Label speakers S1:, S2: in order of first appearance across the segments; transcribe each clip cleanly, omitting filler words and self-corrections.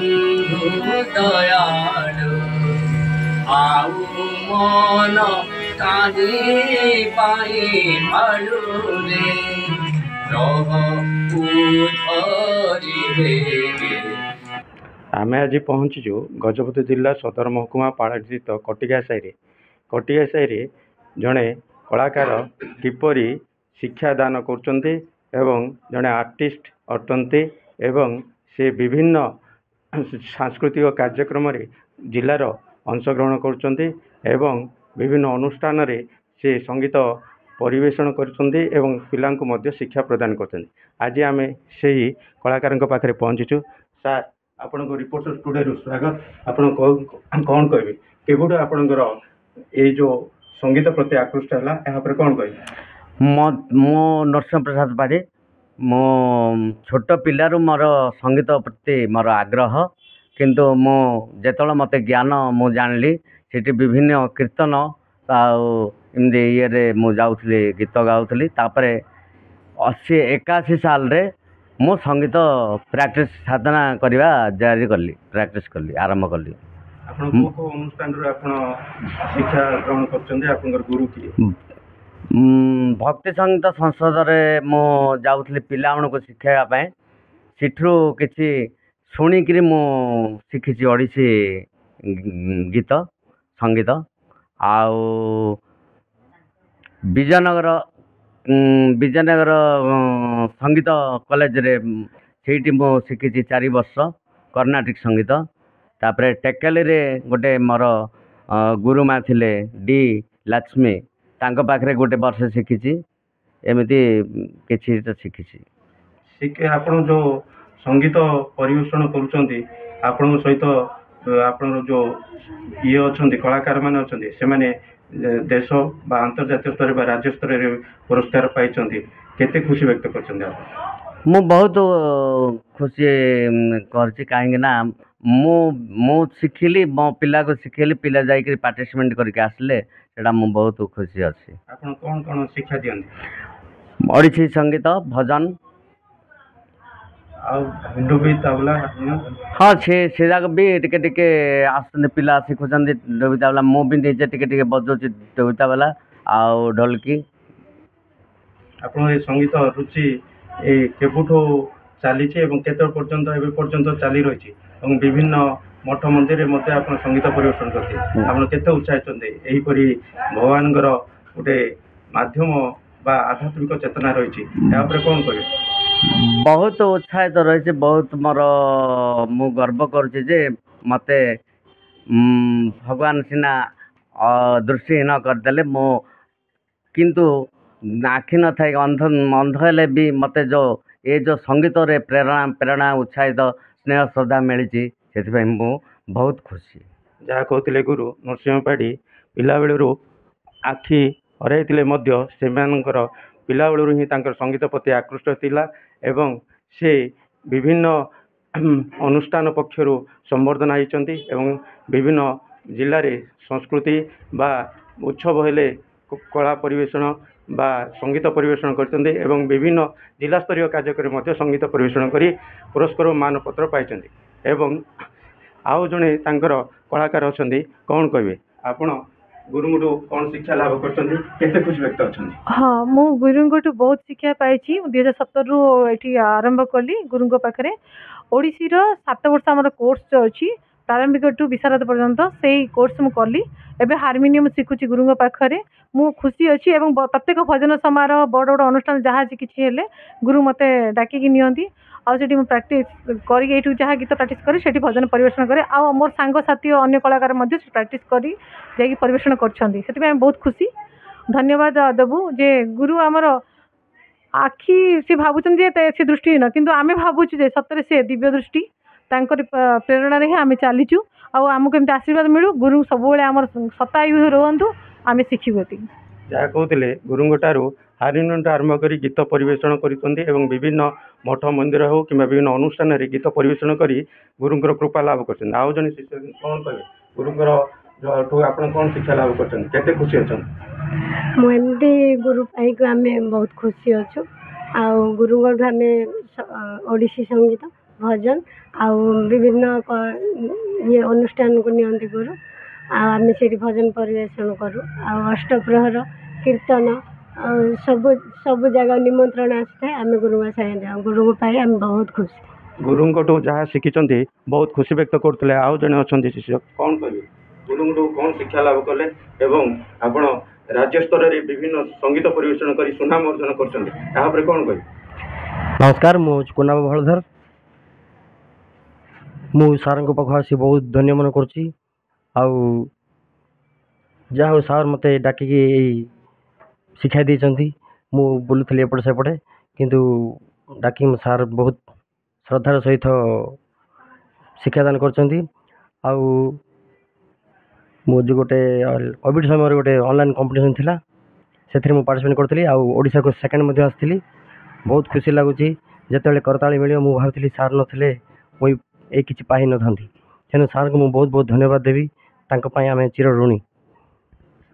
S1: बंधु दयालु आउ मन काहे पाई भालु रे
S2: आमे आज पहुँचीचु गजपति जिला सदर महकुमा पाड़स्थित कटिया साई जड़े कलाकार किपरि शिक्षादान कर जड़े आर्टिस्ट अटंती एवं से विभिन्न सांस्कृतिक कार्यक्रम जिलार अंशग्रहण कर विभिन्न अनुष्ठान से संगीत परिवेषण करछन्ती एवं पिलांको मध्य शिक्षा प्रदान करछन्ती। आज आमे सेही कलाकारଙ୍କ पाखरे पहुँचीचु। सार आपण को रिपोर्टर स्टूडियो स्वागत। आपण कौन कहबे केबुड आपणकर ए जो संगीत प्रति आकृष्ट हला यहाँ पर कौन कहबे?
S3: मो नरसिंह प्रसाद पाढ़ी मो छोट पिलारू मोर संगीत प्रति मोर आग्रह किंतु मो जेतल मते ज्ञान मु जानली सेठी विभिन्न कीर्तन इमती ये मु जाऊली गीत गाऊली तापर 80-81 साल रे मु संगीत प्रैक्टिस साधना करवा जारी कली प्रैक्टिस कली आरंभ कली।
S2: अनुष्ठान शिक्षा ग्रहण कर गुरु किए?
S3: भक्ति संगीत संसद रे मु जाऊली पिला को शिखाइबा सिठरू किछि शुणिकी मु शिखी ओडिसी गीत संगीत आउ विजयनगर संगीत कॉलेज रे सेठी मु शिखी 4 वर्ष कर्नाटिक संगीत। तापर टेकाली रे गोटे मोर गुरुमा थिले डी लक्ष्मी तांको पाखरे गोटे वर्ष शिखी एमती किछि तो शिखी।
S2: आपण जो संगीत परिवेषण करूछन्ती आपण सहित आपण जो ये अच्छे कलाकार मैंने अच्छे से मैंने देश बा अंतर्जातीय स्तर बा राज्य स्तर रे पुरस्कार पाई केते खुशी व्यक्त कर?
S3: मु बहुत खुशी करछि काहेकि ना मु शिखिली मो पिला को शिखेली पिला जाई पार्टिसिपेट करके आसले सेटा मु बहुत खुशी अछि।
S2: आपण कोन कोन शिक्षा दियन?
S3: ओडिसी संगीत भजन
S2: डुबी तबला
S3: हाँ से जाक भी टिके टिके आसने पिला शिखुचन डुबी तबला मु भी निजे टिके टिके बजाउछि डुबी तबला आउ ढोलकी।
S2: आपण संगीत रुचि ए केबुठो चली केतर पर्यंत एबे पर्यंत चली रही और विभिन्न मठ मंदिर मध्य आप संगीत परिवेषण करते आप केते उत्साहित एही परी भगवान गोटे माध्यम बा आध्यात्मिक चेतना रही कौन कहे?
S3: बहुत उत्साहित रही बहुत मोर मु गर्व करुचे जे मते भगवान सिना दृष्टिहीन करदेले मो किंतु आखि न थाई अंध हेले भी मते जो ये जो संगीत रे प्रेरणा उत्साहित स्नेह श्रद्धा मिली से मु बहुत खुशी।
S2: जहाँ कहते गुरु नरसिंह पाढ़ी पिला बेलू आखि हराई से पिला बेलू ही संगीत प्रति आकृष्ट थिला एवं से विभिन्न अनुष्ठान पक्षर संवर्धना होती एवं विभिन्न जिले में संस्कृति बा उत्सव हेले कला परिवेषण बा संगीत परिवेषण करते एवं विभिन्न जिला स्तरीय कार्यक्रम संगीत परिवेषण करी पुरस्कार मानपत्र पाई एवं आउ जड़े कलाकार अच्छा कौन कहे आपण गुरु कौन शिक्षा लाभ करते खुशी व्यक्त अच्छा?
S4: हाँ मु गुरु बहुत शिक्षा पाई 2017 रु ये आरंभ कली गुरु पाखे ओडिसी 7 वर्ष आम कोर्स अच्छी प्रारंभिक टू विशारद पर्यंत से कोर्स मु कली एबे हारमोनियम शिखुची गुरु पाखे मु खुशी अच्छी एवं प्रत्येक भजन समारोह बड़ बड़ अनुष्ठान जहाँ किसी हेले गुरु मते डाकिकी नियंती आउटी प्राक्ट कर जहाँ गीत प्राक्ट कर भजन परिवेषण करे आ मोर सांग साथी अन्य कलाकार प्राक्ट कर परिवेषण कर बहुत खुशी धन्यवाद देवु जे गुरु आमर आखि सी भावुं से दृष्टिहीन किंतु आमे भावुँ जे सतरे से दिव्य दृष्टि प्रेरणा ही आम चलीचु आमको एमती आशीर्वाद मिलू गुरु सब आम सतायु रुहतु आम शिखु
S2: जहाँ कहते गुरुठारू हारमोनियम आरंभ कर गीत परिवेषण कर विभिन्न मठ मंदिर हो कि विभिन्न अनुष्ठान गीत परिवेषण कर गुरुंर कृपा लाभ कर आउ जन शिष्य कौन कहे गुरुंर आप कौन शिक्षा लाभ करते खुशी अच्छा?
S5: मुझे गुरु पाई आम बहुत खुशी अच्छु आ गुरु आम ओडिसी संगीत भजन आउ विभिन्न ये अनुष्ठान को नियंती गुरु आम से भजन परिवेशन करूँ अष्टप्रहर कीर्तन सब सब जगह निमंत्रण आसता है आम गुरुमा सागे जाऊँ गुरु को पाई आम बहुत खुश
S2: गुरुंठू जहाँ शिखिंट बहुत खुशी व्यक्त करते आउ जड़े अच्छा शिष्य कौन कहे गुरुंठू कौन शिक्षा लाभ कले आपण राज्य स्तर में विभिन्न संगीत परिवेशन कर सुनाम अर्जन कर कौन कहे
S6: नमस्कार मु कुनाब भलधर मु सार पाख आसी बहुत धन्य मन करुच्ची जहाँ सार मत डाकिकी शिक्षा देती मु बुलूली एपटे सेपटे किंतु डाकी सार बहुत श्रद्धार सहित शिक्षादान कर जो गोटे कोविड समय गोटे ऑनलाइन कंपटीशन थिला से पार्टिसिपेट करी ओडिशा को सेकेंड आसती बहुत खुशी लगुच जिते करताली मिले मुझे भावुली सार नथिले मुई ये किसी पाई न था तेणु सार को मुझे बहुत बहुत धन्यवाद देवी आम चिर ऋणी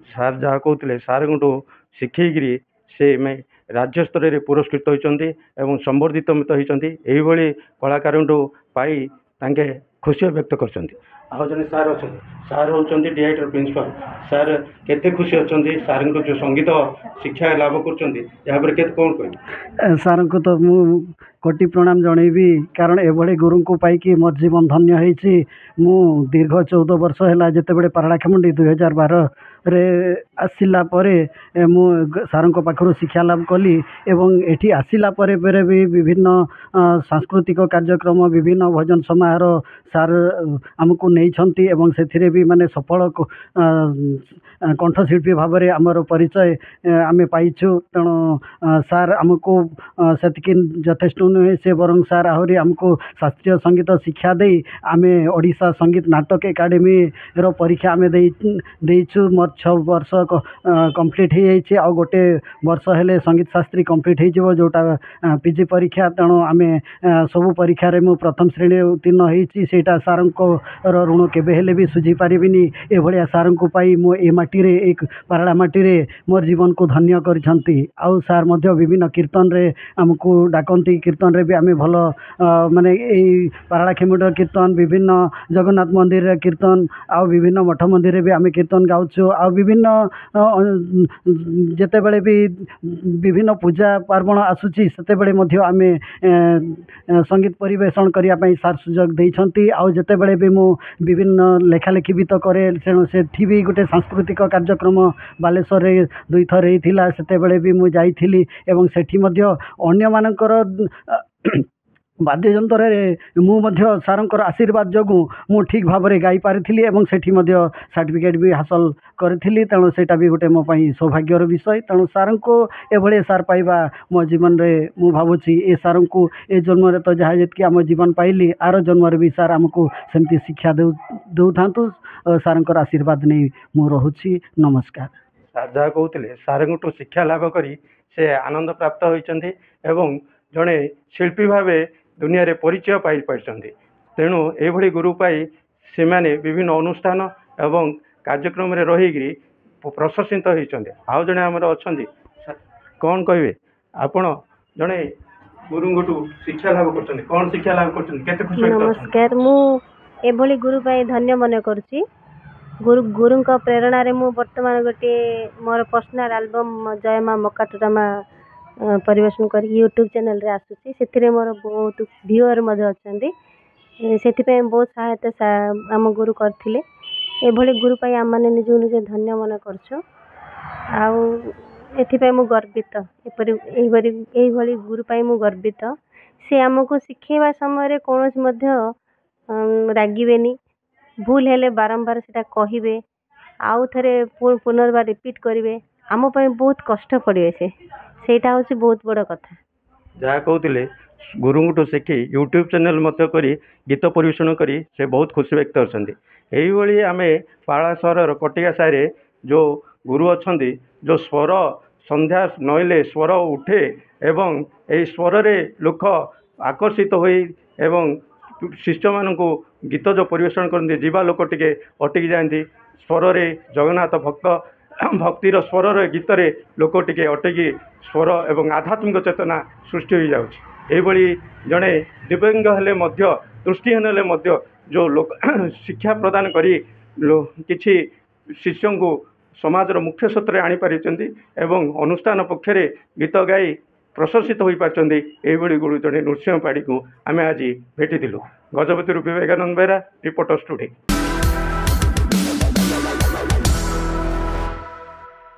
S2: सार जहाँ कहते सार को शिखिकी से राज्य स्तर में पुरस्कृत होती संबर्धित होती कलाकार पाई खुशी व्यक्त कर जन सार अच्छा सार होती डीआईटी प्रिंसिपल सार केते खुशी अच्छा सार जो संगीत शिक्षा लाभ कर कौन कह
S7: सार को तो मु कोटि प्रणाम जनइबी कारण एभली गुरु को पाई मोर जीवन धन्य होती मु दीर्घ 14 वर्ष है जितेबले पारलाखेमुंडी 2012 रे आसिला परे मु सार पाखर शिक्षा लाभ कली एवं एठी आसिला परे भी विभिन्न सांस्कृतिक कार्यक्रम विभिन्न भजन समारोह सार आमको नहीं एवं से भी माने सफल कंठशिल्पी भाव में आमर परिचय आम पाइछु तेणु सार आमको सेतिकी यथेष्ट नुहे से बरं सार आहरी आमको शास्त्रीय संगीत शिक्षा दे आम ओडिशा संगीत नाटक एकाडेमी रो परीक्षा आम देइछु मोर 6 वर्ष कंप्लीट हो जाइए आ गोटे वर्ष हेले संगीत शास्त्री कंप्लीट हो जोटा पीजी परीक्षा तेणु आम सबू परीक्षा मु प्रथम श्रेणी उत्तीर्ण होती सेटा सार ऋण केबे भी सुझी पारिबिनी एभलिया सार को पाई मो ए माटी रे एक पाराड़ा माटी रे मोर जीवन को धन्य करिसंती आउ सार मध्य विभिन्न कीर्तन रे आमको डाकंती कीर्तन रे भी आम भल माने एई पाराड़ा खेमुडर कीर्तन विभिन्न जगन्नाथ मंदिर रे कीर्तन आउ विभिन्न मठ मंदिर रे भी आम कीर्तन गाउछु आ विभिन्न जेतेबेले भी विभिन्न पूजा पार्वण आसुची सेतेबेले मध्य आम संगीत परिवेशन करिया पई सार सुजोग देइछंती आ जेतेबेले भी मु विभिन्न लेखालेखी भी तो करे तेणु सेठी भी गोटे सांस्कृतिक कार्यक्रम बालेश्वर रे 2 थर होइथिला सेतेबेले भी मु जाइथिली एवं सेठी मध्य अन्य मानकर वाद्ययंत्र मु सारंकर आशीर्वाद जोगु मु ठीक भाव में गाई पारी सेठी सर्टिफिकेट भी हासिल करी तेणु सेटा भी गोटे मो सौभाग्यर विषय तेणु सार को एभले सार पाइबा मो जीवन रे मु भावुची ए सार को ए जन्म रे तो जहाँ जी आम जीवन पाइली आर जन्म भी सार आमको सेमती शिक्षा दौ था सारंकर आशीर्वाद नहीं मु रहुची नमस्कार
S2: सार जहाँ कहते सार शिक्षा लाभ करी से आनंद प्राप्त होती जड़े शिल्पी भाव दुनिया रे परिचय पाई पार्टी तेणु ये गुरु पाई से माने विभिन्न अनुष्ठान एवं कार्यक्रम रे रही प्रशंसित होती आउ जड़े आमर अच्छा कौन कहे आपण जड़े गुरु शिक्षा लाभ कर कौन शिक्षा लाभ कर
S8: नमस्कार मु एभली गुरु पाई धन्य मन करुच्ची गुरु प्रेरणा रे मु वर्तमान गोटे मोर पर्सनल एल्बम जय माँ मक्काटोरामा परिवेशन कर यूट्यूब चैनल रे आसुची से मोर बहुत व्यूअर अच्छा से बहुत सहायता आम गुरु करथिले एभली गुरु पाई आम मैंने निज निज धन्य मन करछु आउ मु गर्वित एभली गुरु पाई मु गर्वित से आमको शिखेबा समय कौन रागिबेनी भूल हेले बारंबार सेटा कहिबे आउ थरे पुनर्बार रिपीट करिवे आम पाई बहुत कष्ट पड़े सेटा हूँ बहुत बड़ कथा
S2: जहाँ कहते गुरु शिखी यूट्यूब चैनल मत करी गीत परिवेशन करी से बहुत खुशी व्यक्त करते आम पाला सहर कटिया सारे जो गुरु अच्छा जो स्वर संध्या नईले स्वर उठे एवं यही स्वर रे लोक आकर्षित होई एवं शिष्य मान गीत जो परिवेशन करते जीवा लोक टिके अटकी जाती स्वर रे जगन्नाथ भक्त भक्तिर स्वर गीत रे लोक टिके अटकी स्वर एवं आध्यात्मिक चेतना सृष्टि हो जाउछि। एभली जड़े दिव्यांग हेले मध्य दृष्टिहीन हेले मध्य जो लोक शिक्षा प्रदान करी किछि शिष्यों को समाजर मुख्य स्रोत आनी पारिचंती एवं अनुष्ठान पक्षरे गीत गाई प्रशंसित हो पार्टी यही गुरु जड़े नृसिंह पाड़ी को आम आज भेटी गजपति विवेकानंद बेहरा रिपोर्टर स्टूडियो।